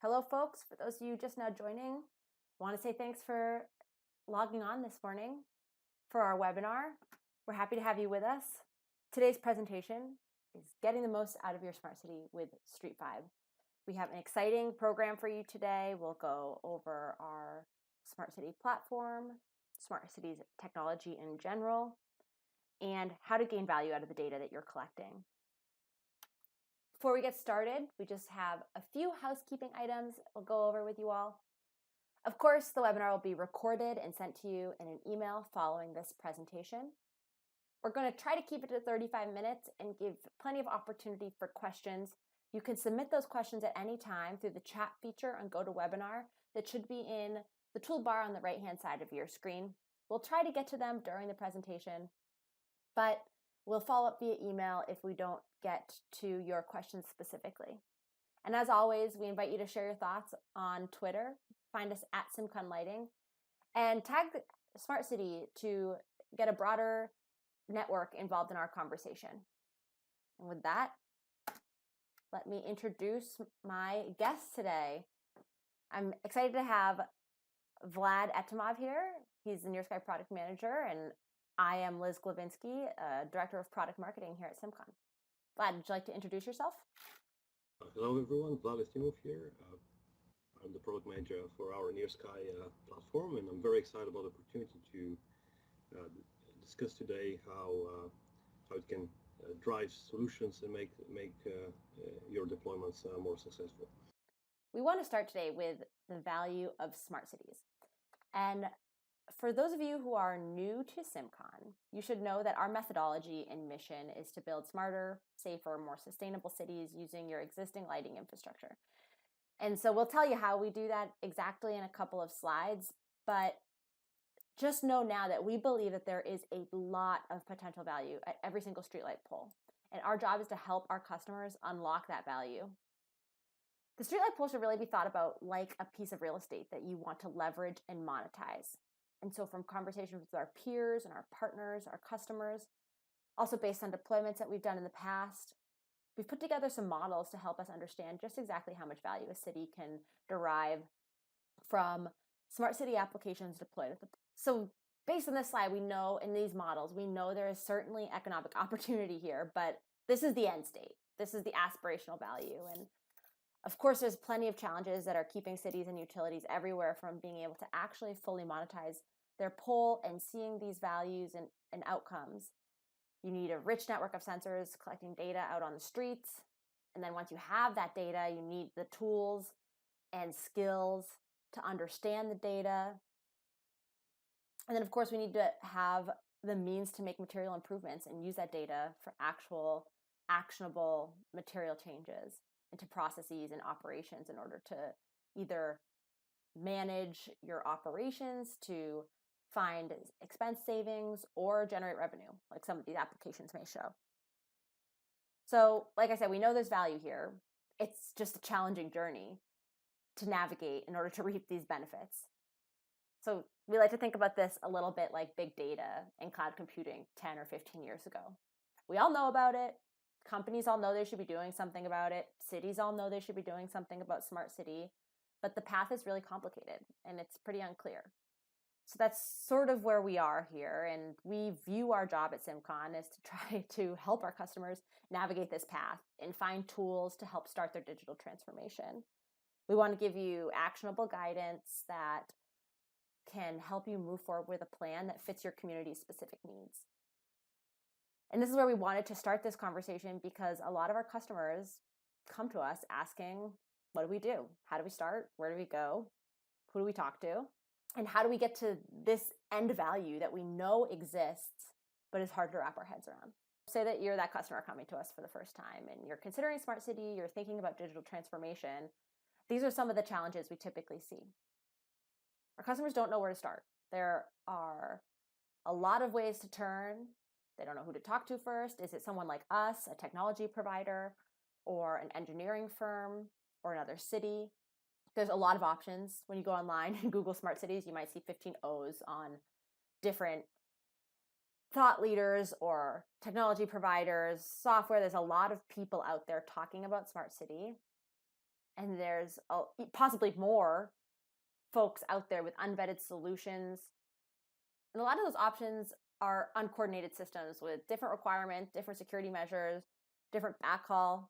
Hello, folks. For those of you just now joining, I want to say thanks for logging on this morning for our webinar. We're happy to have you with us. Today's presentation is getting the most out of your smart city with StreetVibe. We have an exciting program for you today. We'll go over our smart city platform, smart cities technology in general, and how to gain value out of the data that you're collecting. Before we get started, we just have a few housekeeping items we'll go over with you all. Of course, the webinar will be recorded and sent to you in an email following this presentation. We're going to try to keep it to 35 minutes and give plenty of opportunity for questions. You can submit those questions at any time through the chat feature on GoToWebinar that should be in the toolbar on the right-hand side of your screen. We'll try to get to them during the presentation, but we'll follow up via email if we don't get to your questions specifically. And as always, we invite you to share your thoughts on Twitter. Find us at CIMCON Lighting and tag Smart City to get a broader network involved in our conversation. And with that, let me introduce my guests today. I'm excited to have Vlad Etimov here. He's the NearSky product manager, and I am Liz Glavinsky, Director of Product Marketing here at CIMCON. Vlad, would you like to introduce yourself? Hello everyone, Vlad Etimov here. I'm the product manager for our NearSky platform, and I'm very excited about the opportunity to discuss today how it can drive solutions and make your deployments more successful. We want to start today with the value of smart cities. And for those of you who are new to CIMCON, you should know that our methodology and mission is to build smarter, safer, more sustainable cities using your existing lighting infrastructure. And so we'll tell you how we do that exactly in a couple of slides, but just know now that we believe that there is a lot of potential value at every single streetlight pole. And our job is to help our customers unlock that value. The streetlight pole should really be thought about like a piece of real estate that you want to leverage and monetize. And so from conversations with our peers and our partners, our customers, also based on deployments that we've done in the past, we've put together some models to help us understand just exactly how much value a city can derive from smart city applications deployed at the pole. So based on this slide, we know in these models, we know there is certainly economic opportunity here, but this is the end state. This is the aspirational value. And of course, there's plenty of challenges that are keeping cities and utilities everywhere from being able to actually fully monetize their pole and seeing these values and outcomes. You need a rich network of sensors collecting data out on the streets. And then once you have that data, you need the tools and skills to understand the data. And then, of course, we need to have the means to make material improvements and use that data for actual actionable material changes into processes and operations in order to either manage your operations to find expense savings or generate revenue, like some of these applications may show. So, like I said, we know there's value here. It's just a challenging journey to navigate in order to reap these benefits. So we like to think about this a little bit like big data and cloud computing 10 or 15 years ago. We all know about it. Companies all know they should be doing something about it. Cities all know they should be doing something about smart city, but the path is really complicated and it's pretty unclear. So that's sort of where we are here, and we view our job at CIMCON as to try to help our customers navigate this path and find tools to help start their digital transformation. We want to give you actionable guidance that can help you move forward with a plan that fits your community's specific needs. And this is where we wanted to start this conversation because a lot of our customers come to us asking, what do we do? How do we start? Where do we go? Who do we talk to? And how do we get to this end value that we know exists, but is hard to wrap our heads around? Say that you're that customer coming to us for the first time and you're considering smart city, you're thinking about digital transformation. These are some of the challenges we typically see. Our customers don't know where to start. There are a lot of ways to turn. They don't know who to talk to first. Is it someone like us, a technology provider, or an engineering firm, or another city? There's a lot of options. When you go online and Google smart cities, you might see 15 O's on different thought leaders or technology providers, software. There's a lot of people out there talking about smart city. and there's possibly more folks out there with unvetted solutions. And a lot of those options are uncoordinated systems with different requirements, different security measures, different backhaul.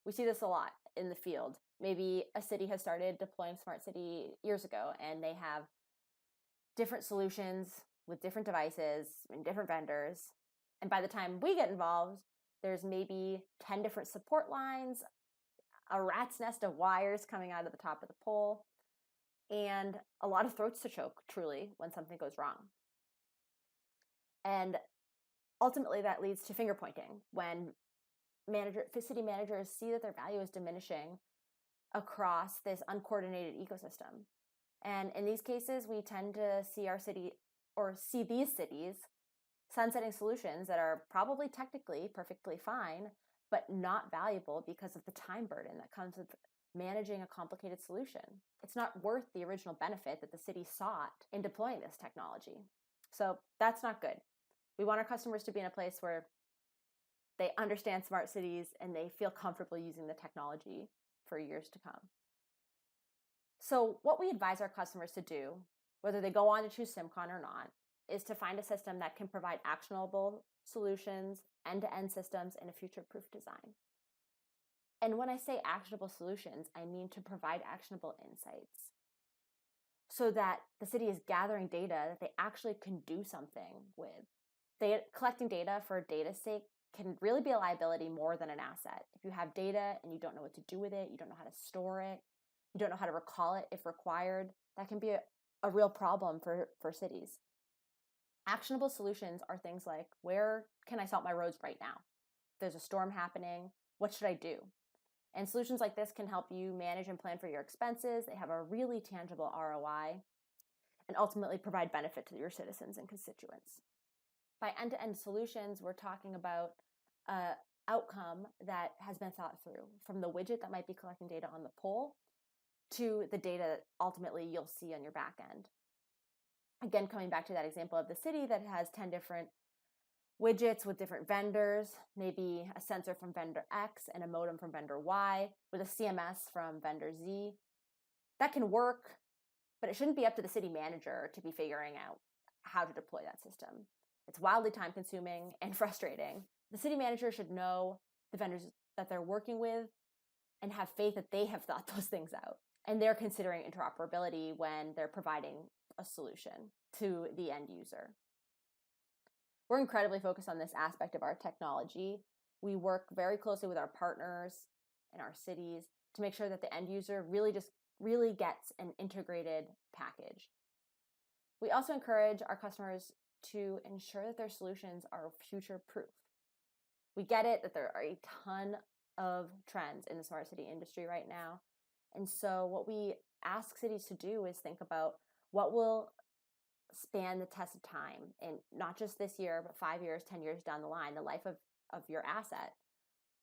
We see this a lot in the field. Maybe a city has started deploying smart city years ago, and they have different solutions with different devices and different vendors. And by the time we get involved, there's maybe 10 different support lines, a rat's nest of wires coming out of the top of the pole, and a lot of throats to choke, truly, when something goes wrong. And ultimately, that leads to finger pointing when city managers see that their value is diminishing across this uncoordinated ecosystem. And in these cases, we tend to see see these cities sunsetting solutions that are probably technically perfectly fine, but not valuable because of the time burden that comes with managing a complicated solution. It's not worth the original benefit that the city sought in deploying this technology. So that's not good. We want our customers to be in a place where they understand smart cities and they feel comfortable using the technology for years to come. So what we advise our customers to do, whether they go on to choose CIMCON or not, is to find a system that can provide actionable solutions, end-to-end systems, and a future-proof design. And when I say actionable solutions, I mean to provide actionable insights so that the city is gathering data that they actually can do something with. Collecting data for data's sake can really be a liability more than an asset. If you have data and you don't know what to do with it, you don't know how to store it, you don't know how to recall it if required, that can be a real problem for cities. Actionable solutions are things like, where can I salt my roads right now? If there's a storm happening, what should I do? And solutions like this can help you manage and plan for your expenses. They have a really tangible ROI and ultimately provide benefit to your citizens and constituents. By end-to-end solutions, we're talking about an outcome that has been thought through, from the widget that might be collecting data on the pole to the data that ultimately you'll see on your back end. Again, coming back to that example of the city that has 10 different widgets with different vendors, maybe a sensor from vendor X and a modem from vendor Y with a CMS from vendor Z. That can work, but it shouldn't be up to the city manager to be figuring out how to deploy that system. It's wildly time-consuming and frustrating. The city manager should know the vendors that they're working with and have faith that they have thought those things out. And they're considering interoperability when they're providing a solution to the end user. We're incredibly focused on this aspect of our technology. We work very closely with our partners in our cities to make sure that the end user really gets an integrated package. We also encourage our customers to ensure that their solutions are future-proof. We get it that there are a ton of trends in the smart city industry right now. And so what we ask cities to do is think about what will span the test of time, and not just this year, but 5 years, 10 years down the line, the life of your asset.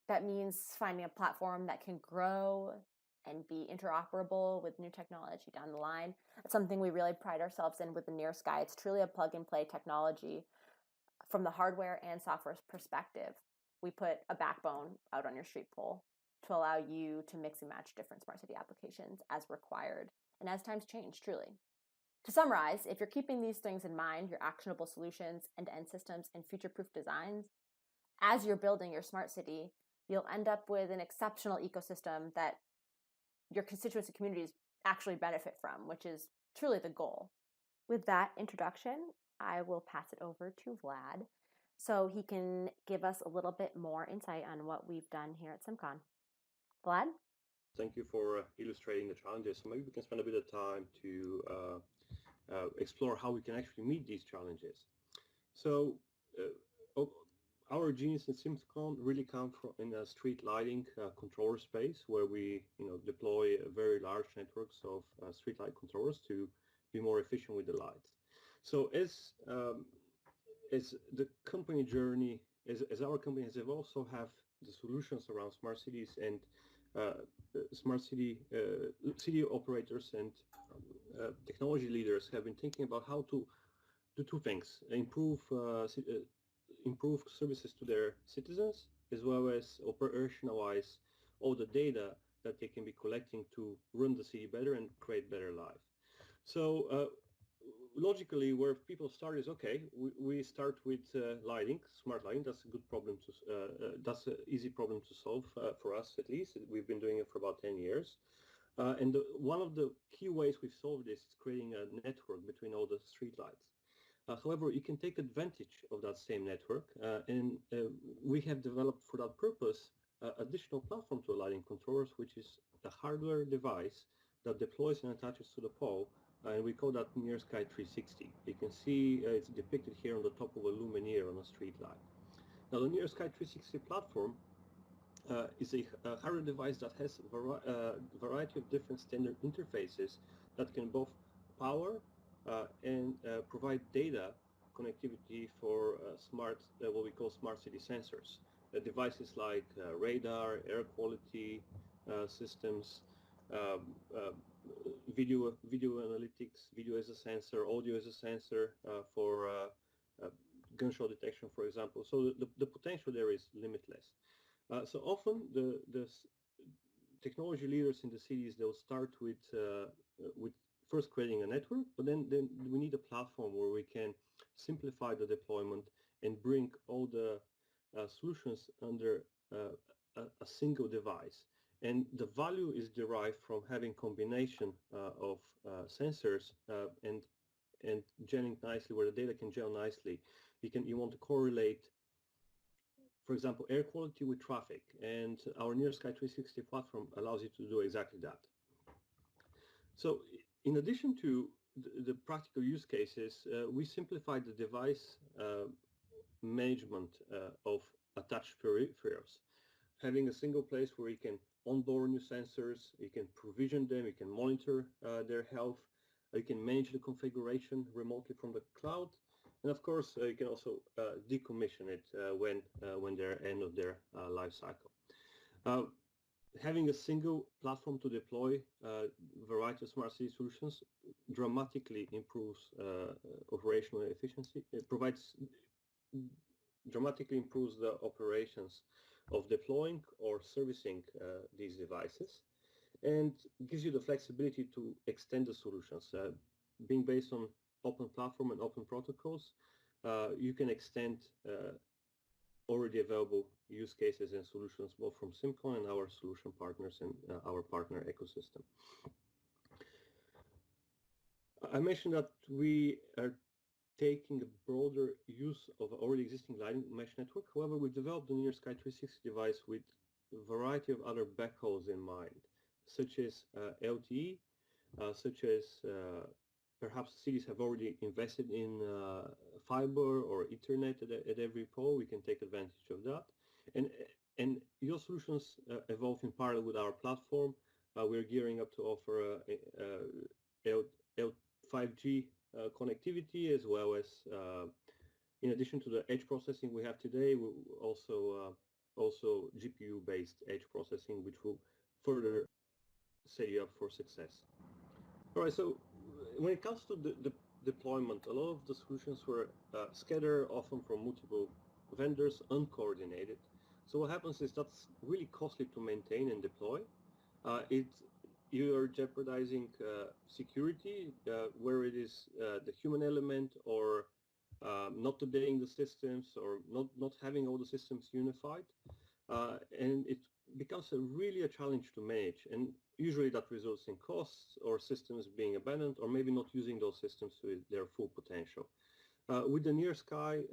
That means finding a platform that can grow and be interoperable with new technology down the line. That's something we really pride ourselves in with the NearSky. It's truly a plug-and-play technology from the hardware and software perspective. We put a backbone out on your street pole to allow you to mix and match different smart city applications as required and as times change, truly. To summarize, if you're keeping these things in mind, your actionable solutions, end-to-end systems, and future-proof designs, as you're building your smart city, you'll end up with an exceptional ecosystem that your constituents and communities actually benefit from, which is truly the goal. With that introduction, I will pass it over to Vlad so he can give us a little bit more insight on what we've done here at CIMCON. Vlad? Thank you for illustrating the challenges. So maybe we can spend a bit of time to explore how we can actually meet these challenges. So our genius in CIMCON really come from in a street lighting controller space, where we deploy very large networks of street light controllers to be more efficient with the lights. So as the company journey, as our company has evolved, so have the solutions around smart cities and smart city operators and technology leaders have been thinking about how to do two things: improve services to their citizens, as well as operationalize all the data that they can be collecting to run the city better and create better life. So logically, where people start is, okay, we start with lighting, smart lighting. That's a good problem to, that's an easy problem to solve for us, at least. We've been doing it for about 10 years. And one of the key ways we've solved this is creating a network between all the street lights. However, you can take advantage of that same network, and we have developed for that purpose additional platform to lighting controllers, which is a hardware device that deploys and attaches to the pole, and we call that NearSky 360. You can see it's depicted here on the top of a luminaire on a street light. Now, the NearSky 360 platform is a hardware device that has a variety of different standard interfaces that can both power and provide data connectivity for smart, what we call smart city sensors. Devices like radar, air quality systems, video analytics, video as a sensor, audio as a sensor for gunshot detection, for example. So the potential there is limitless. So often the technology leaders in the cities, they'll start with first creating a network, but then we need a platform where we can simplify the deployment and bring all the solutions under a single device. And the value is derived from having combination of sensors and gelling nicely, where the data can gel nicely. You want to correlate, for example, air quality with traffic, and our NearSky 360 platform allows you to do exactly that. So in addition to the practical use cases, we simplified the device management of attached peripherals. Having a single place where you can onboard new sensors, you can provision them, you can monitor their health, you can manage the configuration remotely from the cloud, and of course you can also decommission it when they're end of their life cycle. Having a single platform to deploy a variety of smart city solutions dramatically improves operational efficiency. It dramatically improves the operations of deploying or servicing these devices, and gives you the flexibility to extend the solutions. Being based on open platform and open protocols, you can extend already available use cases and solutions both from CIMCON and our solution partners and our partner ecosystem. I mentioned that we are taking a broader use of already existing lighting mesh network. However, we developed the NearSky 360 device with a variety of other backhauls in mind, such as LTE, such as perhaps cities have already invested in fiber or Ethernet at every pole. We can take advantage of that. And your solutions evolve in parallel with our platform. We're gearing up to offer 5G connectivity, as well as, in addition to the edge processing we have today, we also GPU-based edge processing, which will further set you up for success. All right, so when it comes to the deployment, a lot of the solutions were scattered, often from multiple vendors, uncoordinated. So what happens is that's really costly to maintain and deploy. You are jeopardizing security, where it is the human element, or not updating the systems, or not having all the systems unified. And it becomes really a challenge to manage. And usually that results in costs or systems being abandoned, or maybe not using those systems to their full potential. With the NearSky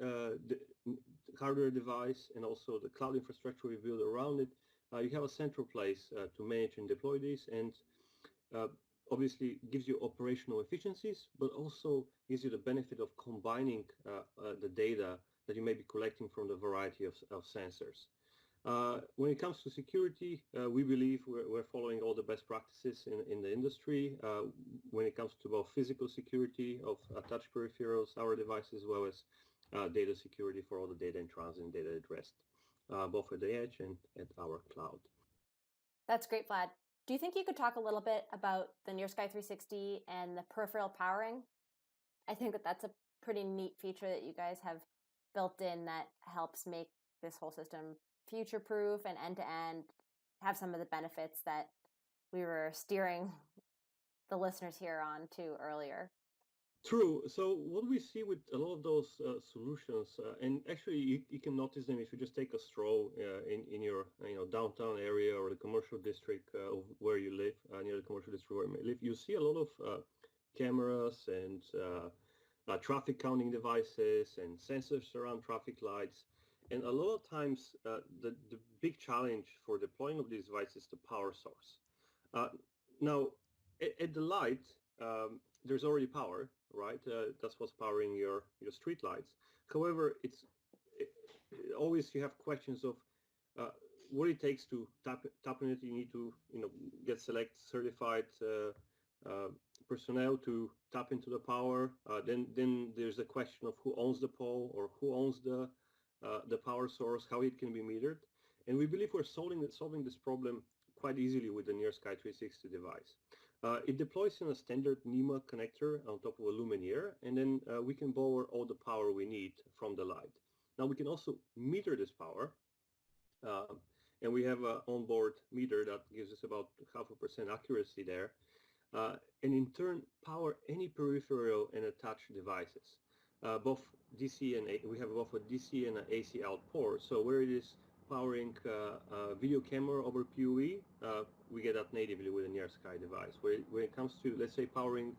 the hardware device and also the cloud infrastructure we build around it, you have a central place to manage and deploy these, and obviously gives you operational efficiencies, but also gives you the benefit of combining the data that you may be collecting from the variety of sensors. When it comes to security, we believe we're following all the best practices in the industry when it comes to both physical security of attached peripherals, our device, as well as data security for all the data in transit and data at rest, both at the edge and at our cloud. That's great, Vlad. Do you think you could talk a little bit about the NearSky 360 and the peripheral powering? I think that's a pretty neat feature that you guys have built in that helps make this whole system future-proof and end-to-end, have some of the benefits that we were steering the listeners here on to earlier. True. So what we see with a lot of those solutions, and actually you can notice them if you just take a stroll in your downtown area or the commercial district of where you live, near the commercial district where you live, you see a lot of cameras and traffic counting devices and sensors around traffic lights. And a lot of times the big challenge for deploying of these devices is the power source. Now, at the light, there's already power, right? That's what's powering your street lights. However, always you have questions of what it takes to tap on it. You need to get certified personnel to tap into the power. Then there's a question of who owns the pole or who owns the power source, how it can be metered. And we believe we're solving this problem quite easily with the NearSky 360 device. It deploys in a standard NEMA connector on top of a luminaire, and then we can borrow all the power we need from the light. Now we can also meter this power, and we have an onboard meter that gives us about 0.5% accuracy there, and in turn power any peripheral and attached devices, both DC and we have both a DC and an AC out port. So where it is powering a video camera over PoE, we get that natively with a NearSky device. When it comes to, let's say, powering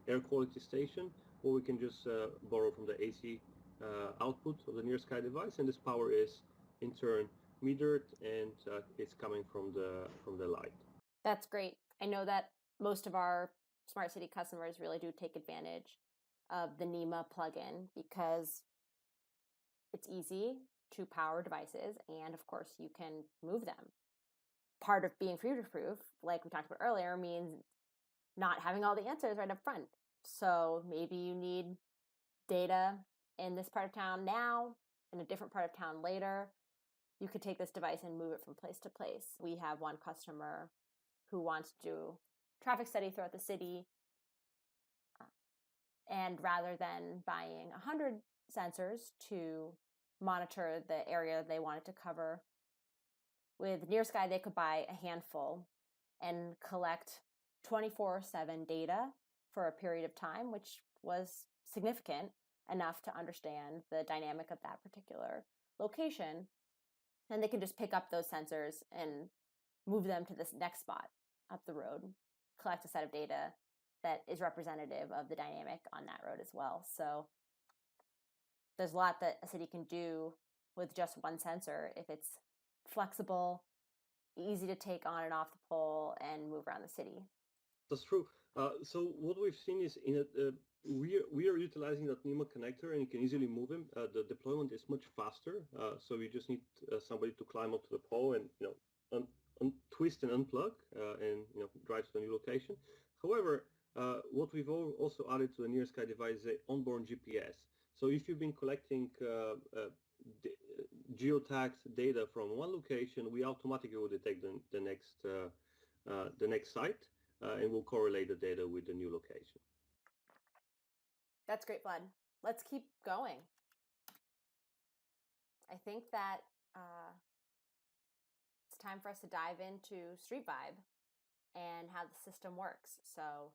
air quality station, well, we can just borrow from the AC output of the NearSky device, and this power is in turn metered, and it's coming from the light. That's great. I know that most of our smart city customers really do take advantage of the NEMA plugin because it's easy to power devices, and of course you can move them. Part of being future-proof, like we talked about earlier, means not having all the answers right up front. So maybe you need data in this part of town now, in a different part of town later. You could take this device and move it from place to place. We have one customer who wants to do traffic study throughout the city, and rather than buying 100 sensors to monitor the area they wanted to cover, with NearSky they could buy a handful and collect 24/7 data for a period of time, which was significant enough to understand the dynamic of that particular location. And they can just pick up those sensors and move them to this next spot up the road, collect a set of data that is representative of the dynamic on that road as well. So there's a lot that a city can do with just one sensor if it's flexible, easy to take on and off the pole, and move around the city. That's true. So what we've seen is we are utilizing that NEMA connector, and you can easily move them. The deployment is much faster, so we just need somebody to climb up to the pole and twist and unplug and drive to the new location. However, what we've also added to the NearSky device is an onboard GPS. So if you've been collecting geotagged data from one location, we automatically will detect the next site, and we'll correlate the data with the new location. That's great, Vlad. Let's keep going. I think that it's time for us to dive into StreetVibe and how the system works. So,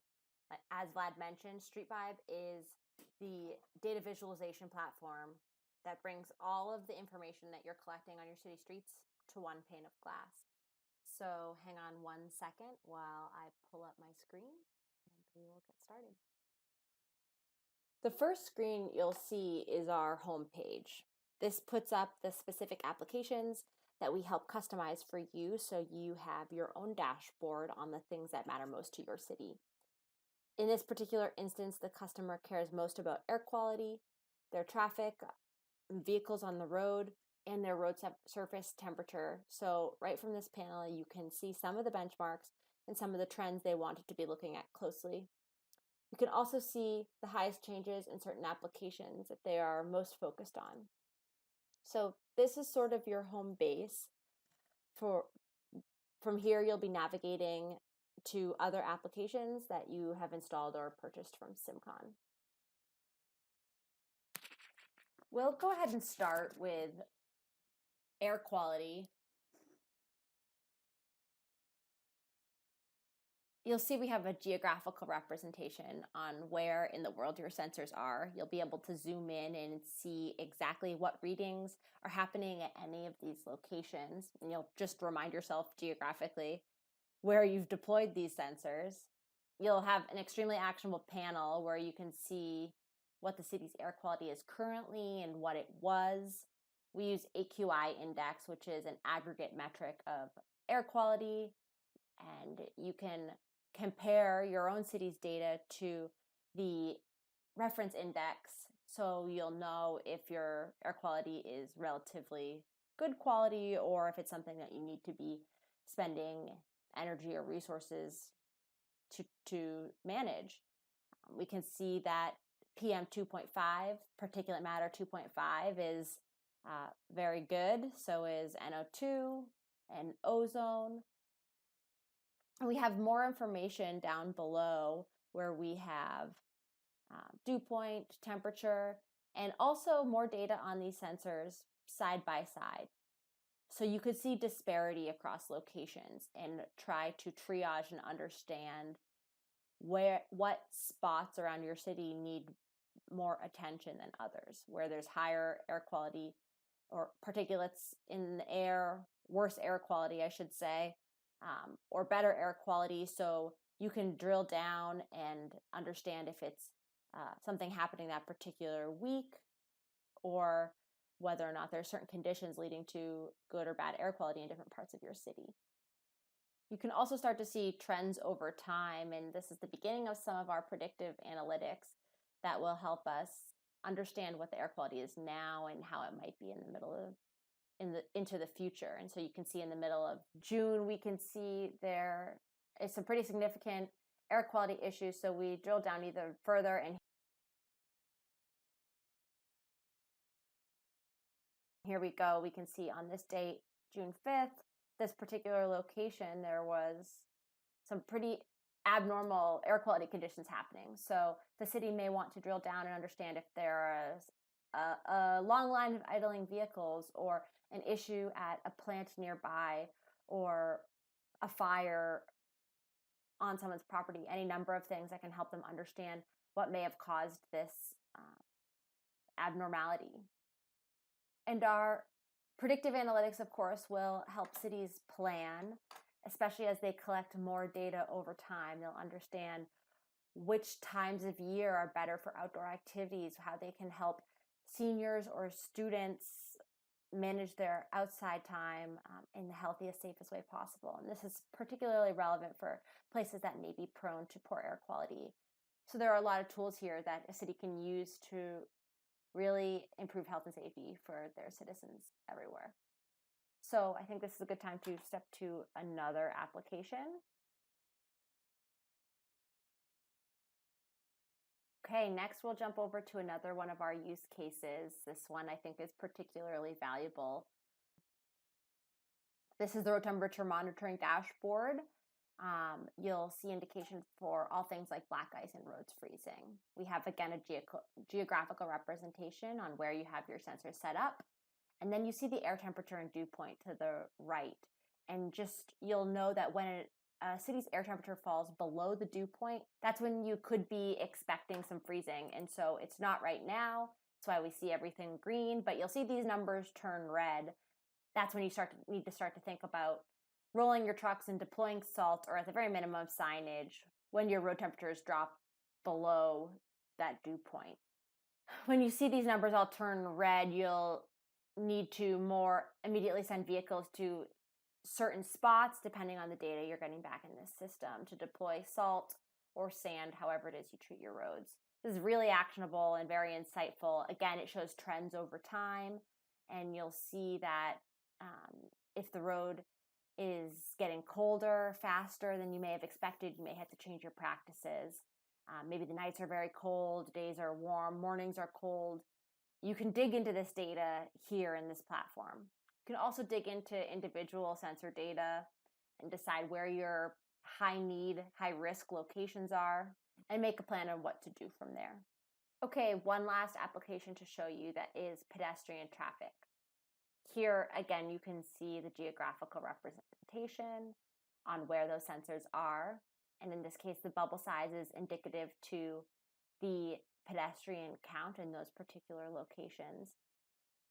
as Vlad mentioned, StreetVibe is the data visualization platform that brings all of the information that you're collecting on your city streets to one pane of glass. So hang on 1 second while I pull up my screen and we will get started. The first screen you'll see is our home page. This puts up the specific applications that we help customize for you so you have your own dashboard on the things that matter most to your city. In this particular instance, the customer cares most about air quality, their traffic, vehicles on the road, and their road surface temperature. So right from this panel, you can see some of the benchmarks and some of the trends they wanted to be looking at closely. You can also see the highest changes in certain applications that they are most focused on. So this is sort of your home base. From here, you'll be navigating to other applications that you have installed or purchased from CIMCON. We'll go ahead and start with air quality. You'll see we have a geographical representation on where in the world your sensors are. You'll be able to zoom in and see exactly what readings are happening at any of these locations. And you'll just remind yourself geographically where you've deployed these sensors. You'll have an extremely actionable panel where you can see what the city's air quality is currently and what it was. We use AQI index, which is an aggregate metric of air quality, and you can compare your own city's data to the reference index so you'll know if your air quality is relatively good quality or if it's something that you need to be spending energy or resources to manage. We can see that PM 2.5, particulate matter 2.5, is very good. So is NO2 and ozone. And we have more information down below where we have dew point, temperature, and also more data on these sensors side by side. So you could see disparity across locations and try to triage and understand what spots around your city need more attention than others, where there's higher air quality or particulates in the air, worse air quality, I should say, or better air quality. So you can drill down and understand if it's something happening that particular week or whether or not there are certain conditions leading to good or bad air quality in different parts of your city. You can also start to see trends over time, and this is the beginning of some of our predictive analytics that will help us understand what the air quality is now and how it might be in the middle of into the future. And so you can see in the middle of June, we can see there is some pretty significant air quality issues. So we drill down even further, and here we go. We can see on this date, June 5th, this particular location, there was some pretty abnormal air quality conditions happening. So the city may want to drill down and understand if there is a long line of idling vehicles or an issue at a plant nearby or a fire on someone's property, any number of things that can help them understand what may have caused this abnormality. And our predictive analytics, of course, will help cities plan, especially as they collect more data over time. They'll understand which times of year are better for outdoor activities, how they can help seniors or students manage their outside time in the healthiest, safest way possible. And this is particularly relevant for places that may be prone to poor air quality. So there are a lot of tools here that a city can use to really improve health and safety for their citizens everywhere. So I think this is a good time to step to another application. Okay, next we'll jump over to another one of our use cases. This one I think is particularly valuable. This is the road temperature monitoring dashboard. You'll see indications for all things like black ice and roads freezing. We have, again, a geographical representation on where you have your sensors set up. And then you see the air temperature and dew point to the right. And just you'll know that when a city's air temperature falls below the dew point, that's when you could be expecting some freezing. And so it's not right now. That's why we see everything green, but you'll see these numbers turn red. That's when you need to start to think about rolling your trucks and deploying salt, or at the very minimum signage, when your road temperatures drop below that dew point. When you see these numbers all turn red, you'll need to more immediately send vehicles to certain spots, depending on the data you're getting back in this system, to deploy salt or sand, however it is you treat your roads. This is really actionable and very insightful. Again, it shows trends over time, and you'll see that if the road is getting colder faster than you may have expected, you may have to change your practices. Maybe the nights are very cold, days are warm, mornings are cold. You can dig into this data here in this platform. You can also dig into individual sensor data and decide where your high need, high risk locations are and make a plan on what to do from there. Okay, one last application to show you that is pedestrian traffic. Here, again, you can see the geographical representation on where those sensors are. And in this case, the bubble size is indicative to the pedestrian count in those particular locations,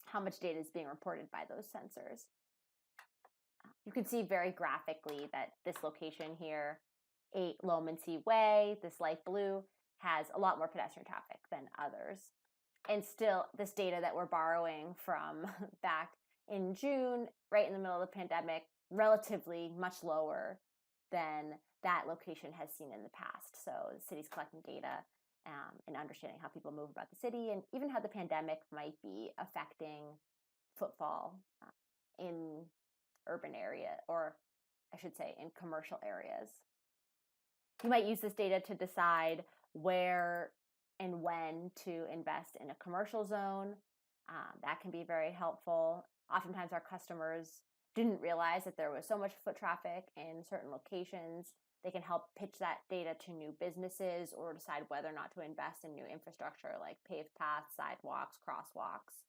how much data is being reported by those sensors. You can see very graphically that this location here, 8 Lomansea Way, this light blue, has a lot more pedestrian traffic than others. And still, this data that we're borrowing from back in June, right in the middle of the pandemic, relatively much lower than that location has seen in the past. So the city's collecting data and understanding how people move about the city and even how the pandemic might be affecting footfall in urban area, or I should say in commercial areas. You might use this data to decide where and when to invest in a commercial zone. That can be very helpful. Oftentimes our customers didn't realize that there was so much foot traffic in certain locations. They can help pitch that data to new businesses or decide whether or not to invest in new infrastructure like paved paths, sidewalks, crosswalks.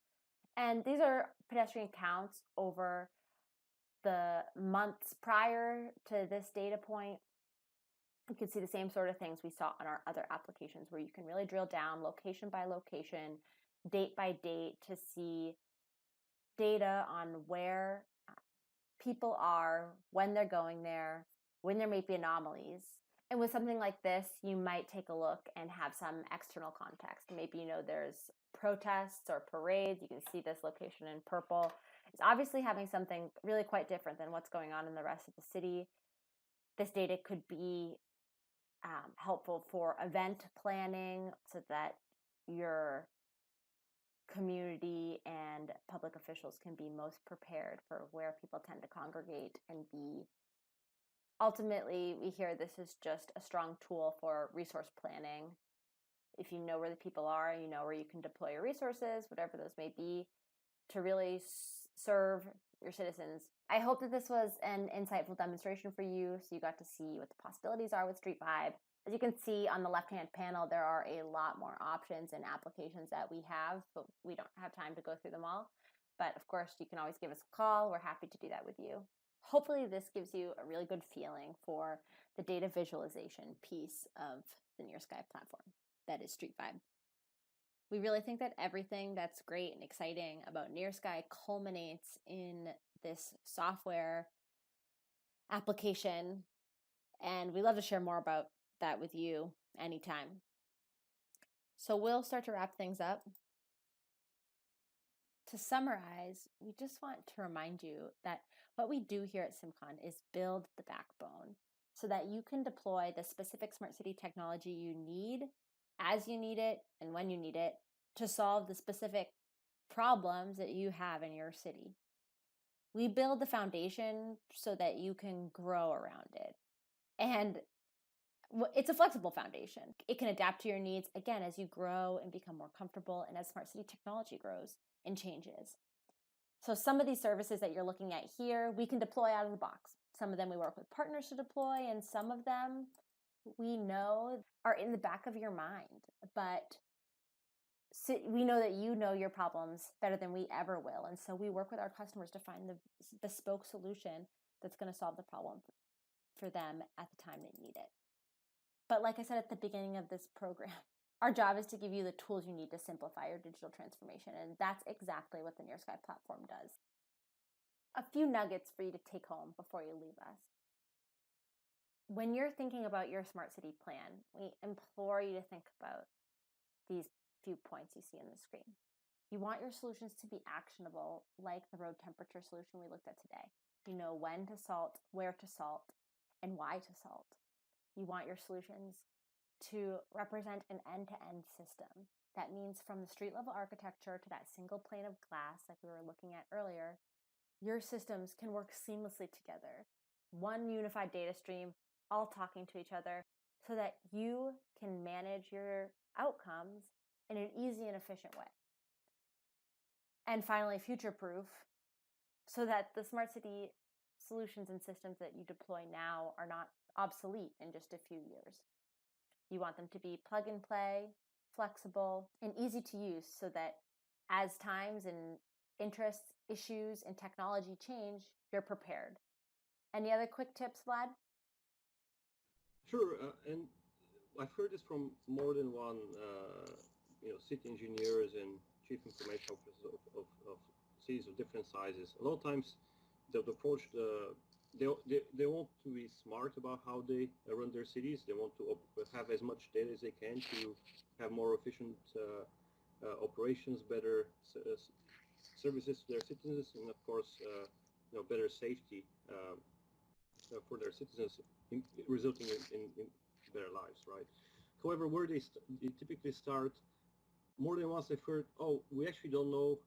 And these are pedestrian counts over the months prior to this data point. You can see the same sort of things we saw on our other applications where you can really drill down location by location, date by date to see data on where people are, when they're going there, when there may be anomalies. And with something like this, you might take a look and have some external context. Maybe you know there's protests or parades. You can see this location in purple. It's obviously having something really quite different than what's going on in the rest of the city. This data could be helpful for event planning so that your community and public officials can be most prepared for where people tend to congregate and be. Ultimately, we hear this is just a strong tool for resource planning. If you know where the people are, you know where you can deploy your resources, whatever those may be, to really serve your citizens. I hope that this was an insightful demonstration for you, so you got to see what the possibilities are with StreetVibe. As you can see on the left-hand panel, there are a lot more options and applications that we have, but we don't have time to go through them all. But of course, you can always give us a call. We're happy to do that with you. Hopefully this gives you a really good feeling for the data visualization piece of the NearSky platform. That is StreetVibe. We really think that everything that's great and exciting about NearSky culminates in this software application, and we love to share more about that with you anytime. So we'll start to wrap things up. To summarize, we just want to remind you that what we do here at CIMCON is build the backbone so that you can deploy the specific smart city technology you need as you need it and when you need it to solve the specific problems that you have in your city. We build the foundation so that you can grow around it. And it's a flexible foundation. It can adapt to your needs, again, as you grow and become more comfortable and as smart city technology grows and changes. So some of these services that you're looking at here, we can deploy out of the box. Some of them we work with partners to deploy, and some of them we know are in the back of your mind. But we know that you know your problems better than we ever will. And so we work with our customers to find the bespoke solution that's going to solve the problem for them at the time they need it. But like I said at the beginning of this program, our job is to give you the tools you need to simplify your digital transformation. And that's exactly what the NearSky platform does. A few nuggets for you to take home before you leave us. When you're thinking about your smart city plan, we implore you to think about these few points you see on the screen. You want your solutions to be actionable, like the road temperature solution we looked at today. You know when to salt, where to salt, and why to salt. You want your solutions to represent an end-to-end system. That means from the street level architecture to that single pane of glass like we were looking at earlier, your systems can work seamlessly together. One unified data stream, all talking to each other so that you can manage your outcomes in an easy and efficient way. And finally, future-proof so that the smart city solutions and systems that you deploy now are not obsolete in just a few years. You want them to be plug and play, flexible, and easy to use so that as times and interests, issues, and technology change, you're prepared. Any other quick tips, Vlad? Sure, and I've heard this from more than one, city engineers and chief information officers of cities of different sizes. A lot of times, the approach, they want to be smart about how they run their cities. They want to have as much data as they can to have more efficient operations, better services to their citizens, and of course, better safety for their citizens, resulting in better lives, right? However, where they typically start, more than once I've heard, oh, we actually don't know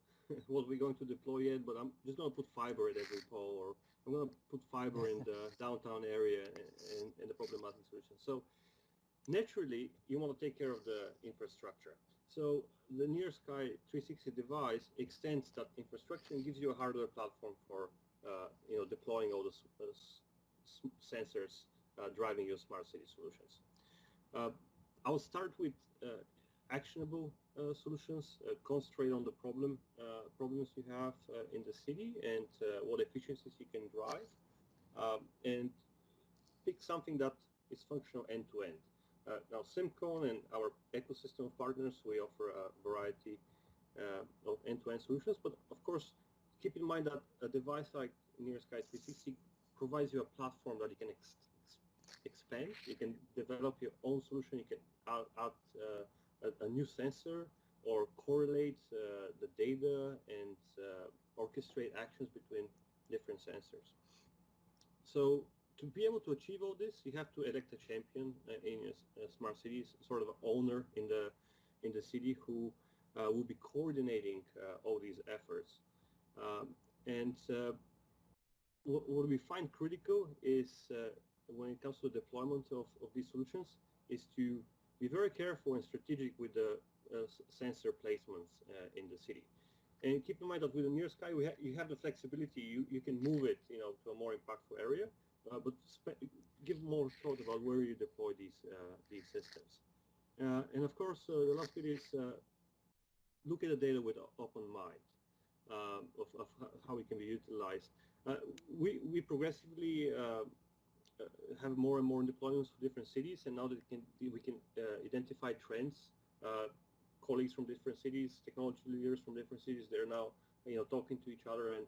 what we're going to deploy yet, but I'm just going to put fiber at every pole, or I'm going to put fiber in the downtown area and the problematic solution. So naturally, you want to take care of the infrastructure. So the NearSky 360 device extends that infrastructure and gives you a hardware platform for deploying all the sensors driving your smart city solutions. I'll start with actionable solutions, concentrate on the problems you have in the city and what efficiencies you can drive, and pick something that is functional end-to-end. Now, CIMCON and our ecosystem of partners, we offer a variety of end-to-end solutions, but of course, keep in mind that a device like NearSky 360 provides you a platform that you can expand. You can develop your own solution. You can add a new sensor or correlate the data and orchestrate actions between different sensors. So to be able to achieve all this, you have to elect a champion in a smart cities, sort of an owner in the city who will be coordinating all these efforts. What we find critical is when it comes to the deployment of these solutions is to be very careful and strategic with the sensor placements in the city. And keep in mind that with the NearSky, you have the flexibility. You can move it, to a more impactful area, but give more thought about where you deploy these systems. And of course, the last bit is look at the data with an open mind of how it can be utilized. We progressively have more and more deployments for different cities, and now that we can identify trends. Colleagues from different cities, technology leaders from different cities, they're now talking to each other and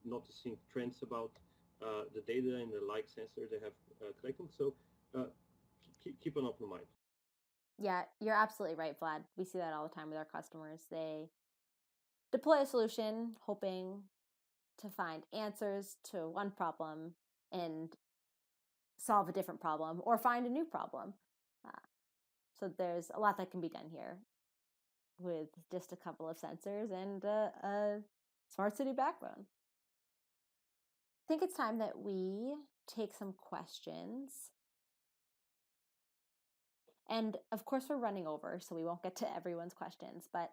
noticing trends about the data and the like sensor they have collecting. So keep an open mind. Yeah, you're absolutely right, Vlad. We see that all the time with our customers. They deploy a solution hoping to find answers to one problem and solve a different problem or find a new problem. So there's a lot that can be done here with just a couple of sensors and a smart city backbone. I think it's time that we take some questions. And of course, we're running over, so we won't get to everyone's questions, but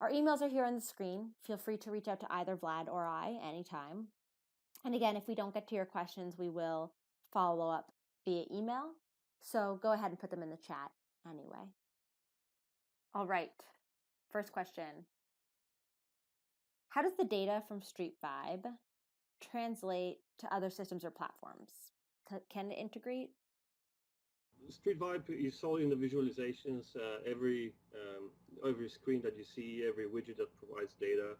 our emails are here on the screen. Feel free to reach out to either Vlad or I anytime. And again, if we don't get to your questions, we will follow up via email. So go ahead and put them in the chat anyway. All right. First question. How does the data from StreetVibe translate to other systems or platforms? Can it integrate? StreetVibe, you saw in the visualizations, every screen that you see, every widget that provides data,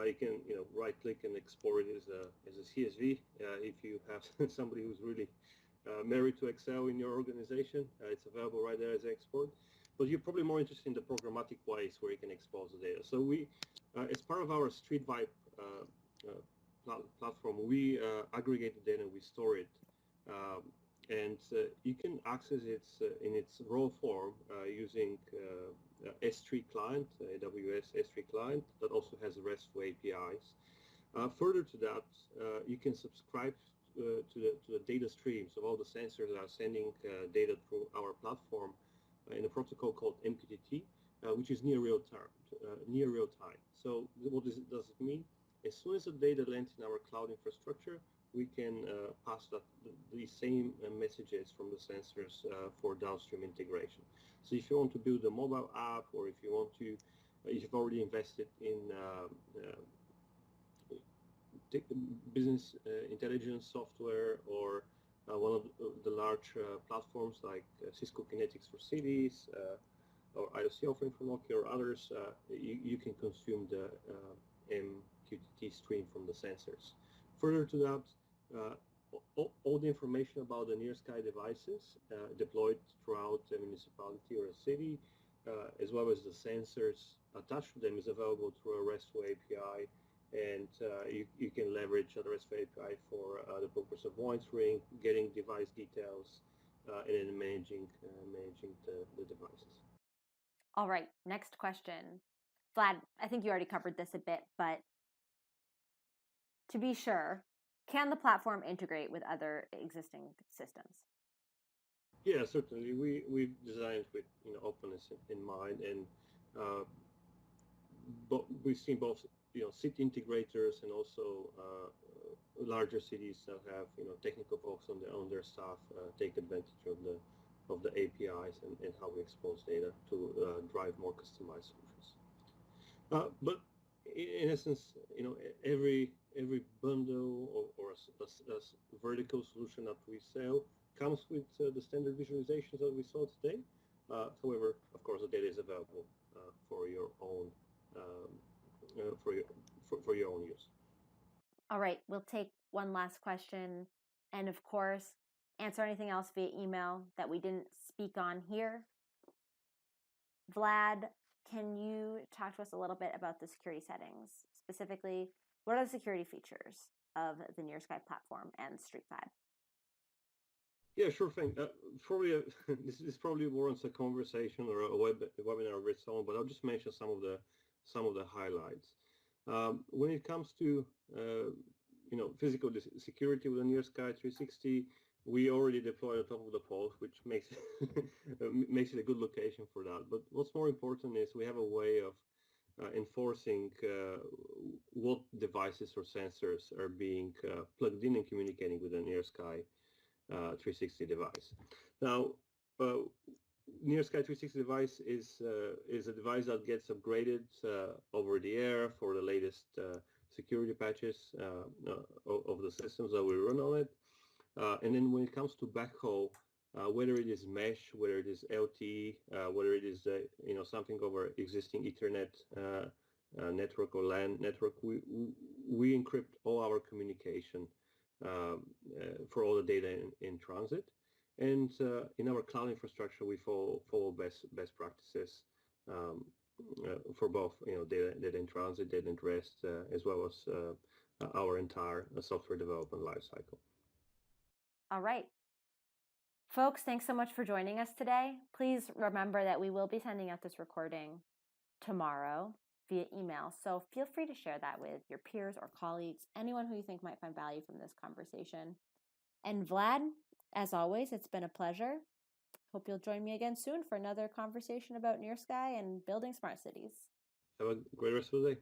you can right-click and export it as a CSV. If you have somebody who's really married to Excel in your organization, it's available right there as an export. But you're probably more interested in the programmatic ways where you can expose the data. So we, as part of our StreetVibe platform, we aggregate the data and we store it. And you can access it in its raw form using S3 client, AWS S3 client, that also has RESTful APIs. Further to that, you can subscribe to the data streams of all the sensors that are sending data through our platform in a protocol called MQTT, which is near real time. So what does it mean? As soon as the data lands in our cloud infrastructure, we can pass these same messages from the sensors for downstream integration. So if you want to build a mobile app, or if you've already invested in business intelligence software, or one of the large platforms like Cisco Kinetics for cities or IOC offering from Nokia or others, you can consume the MQTT stream from the sensors. Further to that, all the information about the NearSky devices deployed throughout a municipality or a city, as well as the sensors attached to them, is available through a RESTful API, and you can leverage the RESTful API for the purpose of monitoring, getting device details, and then managing the devices. All right, next question. Vlad, I think you already covered this a bit, but to be sure, can the platform integrate with other existing systems? Yeah, certainly. We've designed with openness in mind, and but we've seen both city integrators and also larger cities that have technical folks on their staff take advantage of the APIs and how we expose data to drive more customized solutions. But in essence, every bundle or a vertical solution that we sell comes with the standard visualizations that we saw today. However, of course, the data is available for your own for your own use. All right, we'll take one last question, and of course, answer anything else via email that we didn't speak on here. Vlad, can you talk to us a little bit about the security settings? Specifically, what are the security features of the NearSky platform and StreetVibe? Yeah, sure thing. This probably warrants a conversation or a webinar of its own, but I'll just mention some of the highlights. When it comes to physical security with the NearSky 360, we already deployed on top of the post, which makes makes it a good location for that. But what's more important is we have a way of enforcing what devices or sensors are being plugged in and communicating with the NearSky 360 device. Now, NearSky 360 device is a device that gets upgraded over the air for the latest security patches of the systems that we run on it. And then when it comes to backhaul, whether it is mesh, whether it is LTE, whether it is something over existing Ethernet network or LAN network, we encrypt all our communication for all the data in transit. And in our cloud infrastructure, we follow best practices for both data in transit, data in rest, as well as our entire software development lifecycle. All right. Folks, thanks so much for joining us today. Please remember that we will be sending out this recording tomorrow via email. So feel free to share that with your peers or colleagues, anyone who you think might find value from this conversation. And Vlad, as always, it's been a pleasure. Hope you'll join me again soon for another conversation about NearSky and building smart cities. Have a great rest of the day.